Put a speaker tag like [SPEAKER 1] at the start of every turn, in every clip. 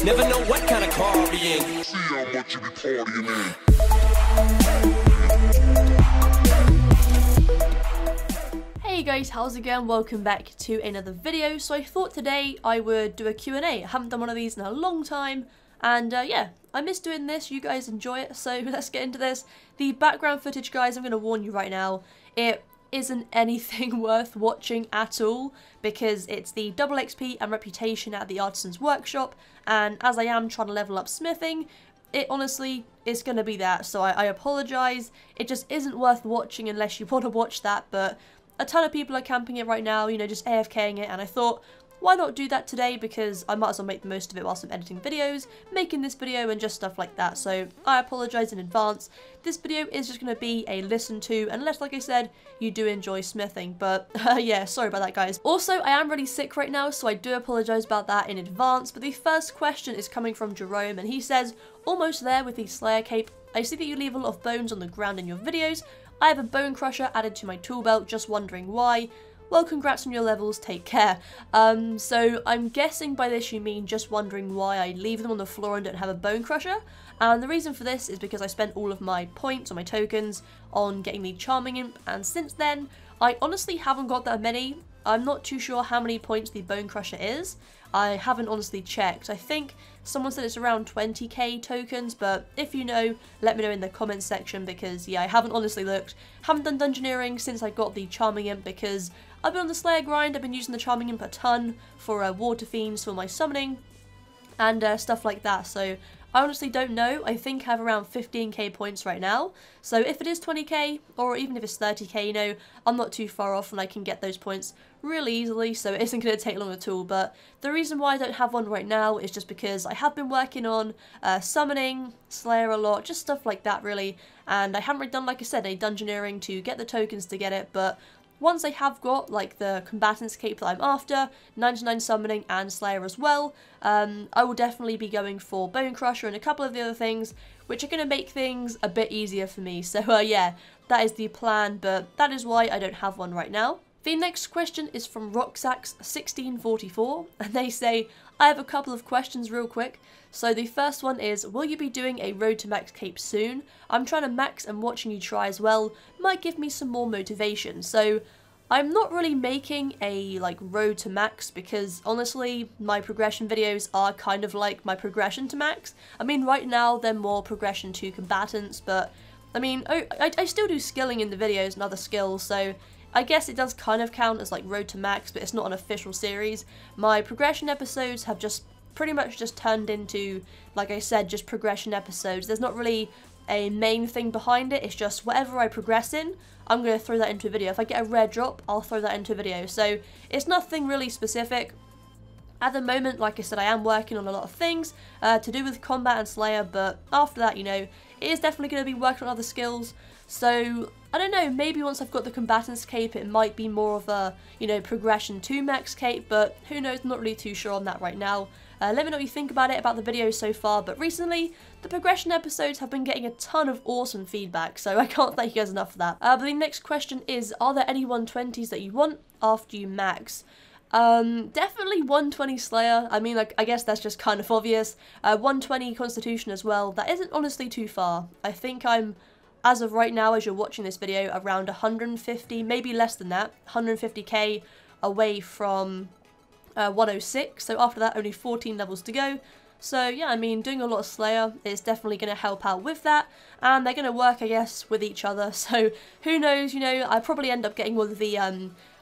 [SPEAKER 1] Never know what kind of car I'll be in.
[SPEAKER 2] See how much you be partying in.
[SPEAKER 3] Hey guys, how's it going? Welcome back to another video. So I thought today I would do a Q&A. I haven't done one of these in a long time, and yeah, I miss doing this. You guys enjoy it, so let's get into this. The background footage, guys, I'm going to warn you right now, it isn't anything worth watching at all, because it's the double XP and reputation at the Artisan's Workshop, and as I am trying to level up smithing, it honestly is going to be that, so I apologise. It just isn't worth watching unless you want to watch that, but a ton of people are camping it right now, you know, just AFKing it, and I thought, why not do that today, because I might as well make the most of it whilst I'm editing videos, making this video and just stuff like that. So I apologise in advance. This video is just going to be a listen to, unless, like I said, you do enjoy smithing, but yeah, sorry about that, guys. Also, I am really sick right now, so I do apologise about that in advance, but the first question is coming from Jerome, and he says, almost there with the Slayer cape. I see that you leave a lot of bones on the ground in your videos. I have a bone crusher added to my tool belt, just wondering why. Well, congrats on your levels, take care. So I'm guessing by this you mean just wondering why I leave them on the floor and don't have a bone crusher. And the reason for this is because I spent all of my points or my tokens on getting the Charming Imp, and since then I honestly haven't got that many. I'm not too sure how many points the Bone Crusher is. I haven't honestly checked. I think someone said it's around 20k tokens, but if you know, let me know in the comments section, because yeah, I haven't honestly looked. Haven't done Dungeoneering since I got the Charming Imp, because I've been on the Slayer grind. I've been using the Charming Imp a ton for Water Fiends for my summoning and stuff like that, so I honestly don't know. I think I have around 15k points right now, so if it is 20k or even if it's 30k, you know, I'm not too far off and I can get those points really easily, so it isn't going to take long at all. But the reason why I don't have one right now is just because I have been working on summoning Slayer a lot, just stuff like that really, and I haven't really done, like I said, a Dungeoneering to get the tokens to get it, but once I have got, like, the Combatant's Cape that I'm after, 99 Summoning and Slayer as well, I will definitely be going for Bone Crusher and a couple of the other things, which are going to make things a bit easier for me. So, yeah, that is the plan, but that is why I don't have one right now. The next question is from Roxax1644, and they say, I have a couple of questions real quick. So the first one is, will you be doing a Road to Max cape soon? I'm trying to max and watching you try as well might give me some more motivation. So I'm not really making a like Road to Max, because honestly my progression videos are kind of like my progression to max. I mean, right now they're more progression to combatants, but I mean, I still do skilling in the videos and other skills, so I guess it does kind of count as like Road to Max, but it's not an official series. My progression episodes have just pretty much just turned into, like I said, just progression episodes. There's not really a main thing behind it. It's just whatever I progress in, I'm going to throw that into a video. If I get a rare drop, I'll throw that into a video. So it's nothing really specific. At the moment, like I said, I am working on a lot of things to do with combat and Slayer, but after that, you know, it is definitely going to be working on other skills. So I don't know, maybe once I've got the Combatant's Cape, it might be more of a, you know, progression to Max Cape, but who knows, not really too sure on that right now. Let me know what you think about it, about the videos so far, but recently, the progression episodes have been getting a ton of awesome feedback, so I can't thank you guys enough for that. But the next question is, are there any 120s that you want after you max? Definitely 120 Slayer. I mean, like, I guess that's just kind of obvious. 120 Constitution as well. That isn't honestly too far. I think I'm, as of right now, as you're watching this video, around 150, maybe less than that, 150k away from 106, so after that only 14 levels to go. So yeah, I mean, doing a lot of Slayer is definitely going to help out with that, and they're going to work, I guess, with each other, so who knows, you know, I probably end up getting one of the,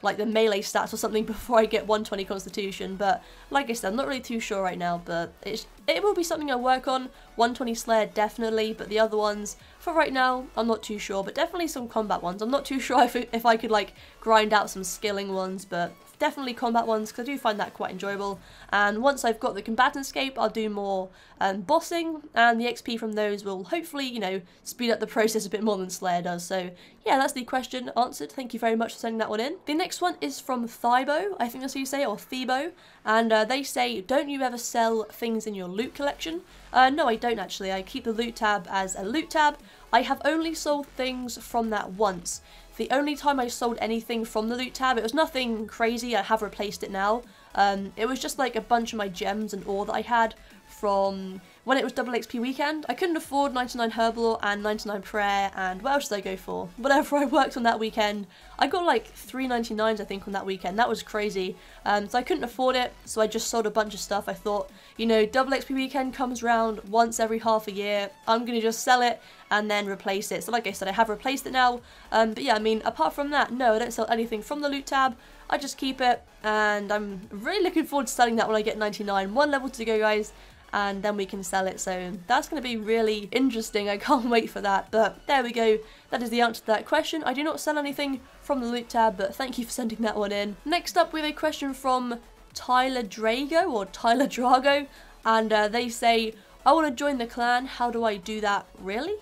[SPEAKER 3] like the melee stats or something before I get 120 Constitution, but like I said, I'm not really too sure right now, but it will be something I work on. 120 Slayer definitely, but the other ones, for right now, I'm not too sure, but definitely some combat ones. I'm not too sure if I could, like, grind out some skilling ones, but definitely combat ones, because I do find that quite enjoyable. And once I've got the Combatant's Cape, I'll do more bossing, and the XP from those will hopefully, you know, speed up the process a bit more than Slayer does. So yeah, that's the question answered. Thank you very much for sending that one in. The next one is from Thibo, I think that's how you say it, or Thibo, and they say, don't you ever sell things in your loot collection? No, I don't actually. I keep the loot tab as a loot tab. I have only sold things from that once. The only time I sold anything from the loot tab, it was nothing crazy. I have replaced it now. It was just like a bunch of my gems and ore that I had from when it was double XP weekend. I couldn't afford 99 Herblore and 99 Prayer, and what else did I go for? Whatever I worked on that weekend, I got like 3.99s I think on that weekend. That was crazy. So I couldn't afford it, so I just sold a bunch of stuff. I thought, you know, double XP weekend comes around once every half a year. I'm gonna just sell it and then replace it. So like I said, I have replaced it now. But yeah, I mean, apart from that, no, I don't sell anything from the loot tab. I just keep it, and I'm really looking forward to selling that when I get 99. One level to go, guys, and then we can sell it. So that's going to be really interesting. I can't wait for that. But there we go. That is the answer to that question. I do not sell anything from the loot tab, but thank you for sending that one in. Next up, we have a question from Tyler Drago, or Tyler Drago, and they say, I want to join the clan. How do I do that? Really?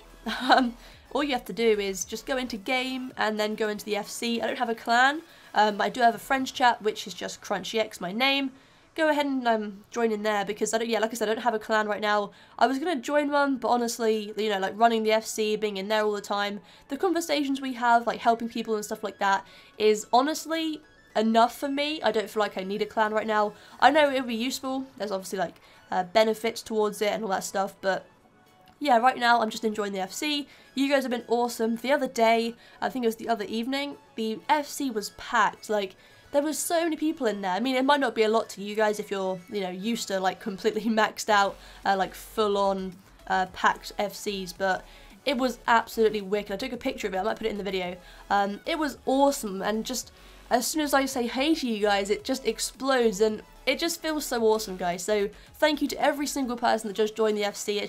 [SPEAKER 3] All you have to do is just go into game and then go into the FC. I don't have a clan, but I do have a friends chat, which is just CrunchyX, my name. Go ahead and join in there, because I don't, yeah, like I said, I don't have a clan right now. I was gonna join one, but honestly, you know, like running the FC, being in there all the time, the conversations we have, like helping people and stuff like that, is honestly enough for me. I don't feel like I need a clan right now. I know it would be useful. There's obviously like benefits towards it and all that stuff, but yeah, right now I'm just enjoying the FC. You guys have been awesome. The other day, I think it was the other evening, the FC was packed. Like, there was so many people in there. I mean, it might not be a lot to you guys if you're, you know, used to like completely maxed out, like full-on packed FCs, but it was absolutely wicked. I took a picture of it. I might put it in the video. It was awesome, and just as soon as I say hey to you guys, it just explodes, and it just feels so awesome, guys. So thank you to every single person that just joined the FC.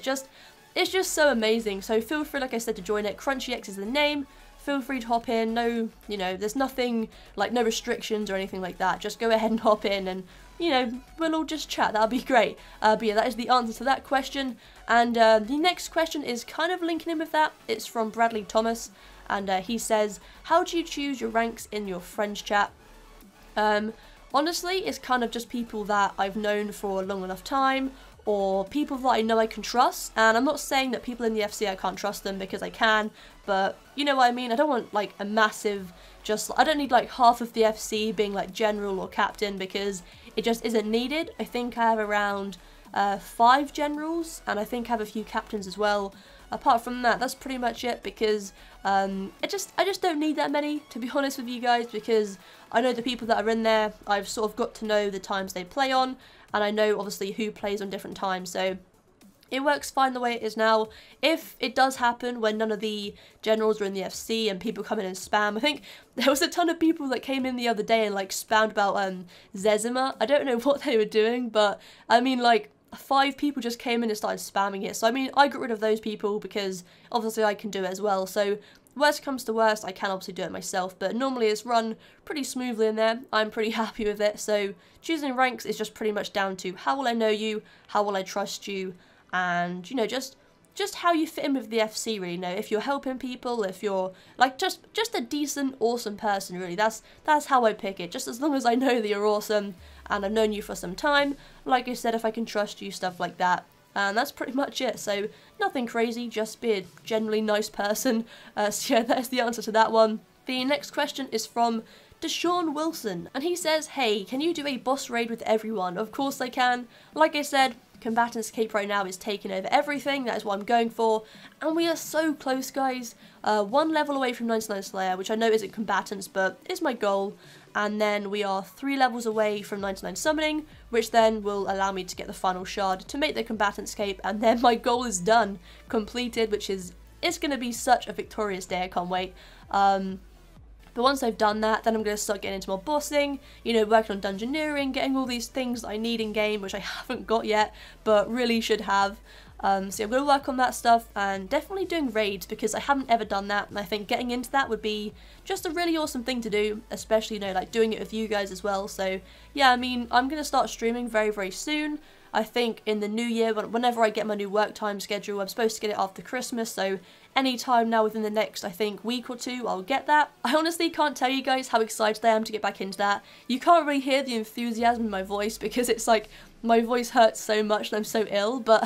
[SPEAKER 3] It's just so amazing. So feel free, like I said, to join it. CrunchyX is the name. Feel free to hop in. No, you know, there's nothing, like no restrictions or anything like that. Just go ahead and hop in, and, you know, we'll all just chat. That'll be great. But yeah, that is the answer to that question. And the next question is kind of linking in with that. It's from Bradley Thomas, and he says, how do you choose your ranks in your friends chat? Honestly, it's kind of just people that I've known for a long enough time, or people that I know I can trust. And I'm not saying that people in the FC I can't trust them, because I can, but you know what I mean. I don't want like a massive, I don't need like half of the FC being like general or captain, because it just isn't needed. I think I have around 5 generals, and I think I have a few captains as well. Apart from that, that's pretty much it, because I just don't need that many, to be honest with you guys, because I know the people that are in there. I've sort of got to know the times they play on, and I know obviously who plays on different times, so it works fine the way it is now. If it does happen when none of the generals are in the FC and people come in and spam, I think there was a ton of people that came in the other day and like spammed about Zezima. I don't know what they were doing, but I mean, like, 5 people just came in and started spamming it. So I mean, I got rid of those people because obviously I can do it as well. So worst comes to worst, I can obviously do it myself, but normally it's run pretty smoothly in there. I'm pretty happy with it. So choosing ranks is just pretty much down to how will I know you, how will I trust you, and, you know, just how you fit in with the FC, really. You know, if you're helping people, if you're like just a decent, awesome person, really. That's how I pick it. Just as long as I know that you're awesome and I've known you for some time, like I said, if I can trust you, stuff like that. And that's pretty much it. So nothing crazy, just be a generally nice person. So yeah, that's the answer to that one. The next question is from Deshaun Wilson, and he says, hey, can you do a boss raid with everyone? Of course I can. Like I said, Combatants Cape right now is taking over everything. That is what I'm going for, and we are so close, guys. 1 level away from 99 Slayer, which I know isn't Combatants, but is my goal. And then we are 3 levels away from 99 Summoning, which then will allow me to get the final shard to make the Combatants Cape, and then my goal is done, completed, which is, it's going to be such a victorious day. I can't wait. But once I've done that, then I'm going to start getting into more bossing, you know, working on dungeoneering, getting all these things that I need in game, which I haven't got yet, but really should have. So I'm going to work on that stuff, and definitely doing raids, because I haven't ever done that, and I think getting into that would be just a really awesome thing to do, especially, you know, like doing it with you guys as well. So yeah, I mean, I'm going to start streaming very, very soon. I think in the new year, whenever I get my new work time schedule, I'm supposed to get it after Christmas, so any time now within the next, I think, week or 2, I'll get that. I honestly can't tell you guys how excited I am to get back into that. You can't really hear the enthusiasm in my voice, because it's like, my voice hurts so much and I'm so ill, but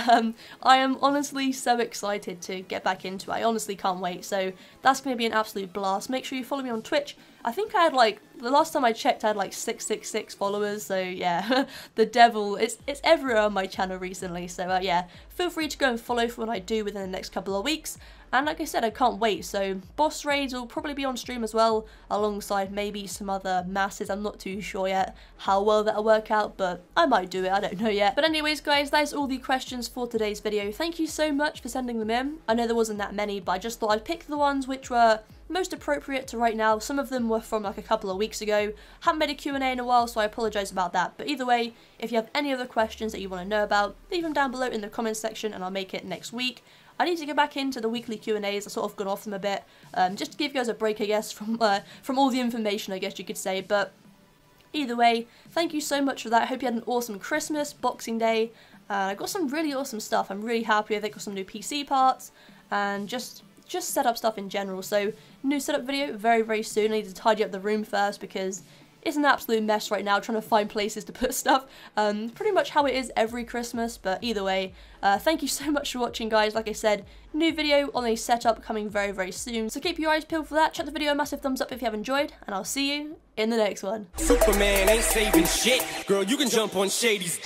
[SPEAKER 3] I am honestly so excited to get back into it. I honestly can't wait, so that's going to be an absolute blast. Make sure you follow me on Twitch I think I had like, the last time I checked I had like 666 followers, so yeah, the devil, it's everywhere on my channel recently, so yeah, feel free to go and follow for what I do within the next couple of weeks. And like I said, I can't wait, so boss raids will probably be on stream as well, alongside maybe some other masses. I'm not too sure yet how well that'll work out, but I might do it, I don't know yet. But anyways guys, that is all the questions for today's video. Thank you so much for sending them in. I know there wasn't that many, but I just thought I'd pick the ones which were most appropriate to right now. Some of them were from like a couple of weeks ago. Haven't made a Q&A in a while, so I apologise about that. But either way, if you have any other questions that you want to know about, leave them down below in the comments section and I'll make it next week. I need to get back into the weekly Q&As. I've sort of gone off them a bit, just to give you guys a break, I guess, from all the information, I guess you could say. But either way, thank you so much for that. I hope you had an awesome Christmas, Boxing Day. I got some really awesome stuff. I'm really happy. I think got some new PC parts and just setup stuff in general. So new setup video very, very soon. I need to tidy up the room first because it's an absolute mess right now trying to find places to put stuff. Pretty much how it is every Christmas, but either way, thank you so much for watching guys. Like I said, new video on a setup coming very, very soon, so keep your eyes peeled for that. Check the video a massive thumbs up if you have enjoyed, and I'll see you in the next one.
[SPEAKER 1] Superman ain't saving shit. Girl, you can jump on Shady's